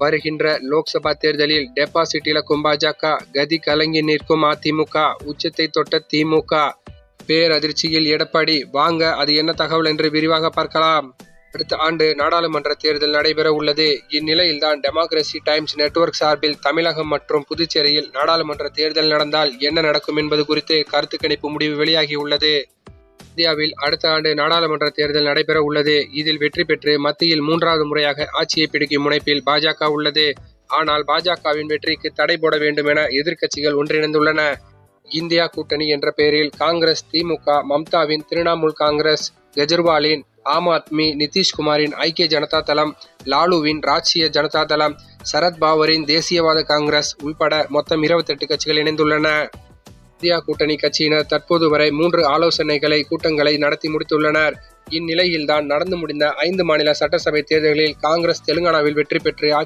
வருகின்ற லோக்சபா தேர்தலில் டெபாசிட் இழக்கும் பாஜக, கதி கலங்கி நிற்கும் அதிமுக, உச்சத்தை தொட்ட திமுக, பேரதிர்ச்சியில் எடப்பாடி. வாங்க அது என்ன தகவல் என்று விரிவாக பார்க்கலாம். அடுத்த ஆண்டு நாடாளுமன்ற தேர்தல் நடைபெற உள்ளது. இந்நிலையில்தான் டெமோக்ரசி டைம்ஸ் நெட்வொர்க் சார்பில் தமிழகம் மற்றும் புதுச்சேரியில் நாடாளுமன்ற தேர்தல் நடந்தால் என்ன நடக்கும் என்பது குறித்து கருத்து கணிப்பு முடிவு வெளியாகியுள்ளது. இந்தியாவில் அடுத்த ஆண்டு நாடாளுமன்ற தேர்தல் நடைபெற உள்ளது. இதில் வெற்றி பெற்று மத்தியில் 3வது முறையாக ஆட்சியை பிடிக்கும் முனைப்பில் பாஜக உள்ளது. ஆனால் பாஜகவின் வெற்றிக்கு தடை போட வேண்டும் என எதிர்க்கட்சிகள் ஒன்றிணைந்துள்ளன. இந்தியா கூட்டணி என்ற பெயரில் காங்கிரஸ், திமுக, மம்தாவின் திரிணாமுல் காங்கிரஸ், கெஜ்ரிவாலின் ஆம் ஆத்மி, நிதிஷ்குமாரின் ஐக்கிய ஜனதா தளம், லாலுவின் ராஷ்டிரிய ஜனதா தளம், சரத்பவாரின் தேசியவாத காங்கிரஸ் உள்பட மொத்தம் 28 கட்சிகள் இணைந்துள்ளன. இந்தியா கூட்டணி கட்சியினர் தற்போது வரை 3 ஆலோசனைகளை கூட்டங்களை நடத்தி முடித்துள்ளனர். இந்நிலையில்தான் நடந்து முடிந்த 5 மாநில சட்டசபை தேர்தல்களில் காங்கிரஸ் தெலுங்கானாவில் வெற்றி பெற்று ஆட்சி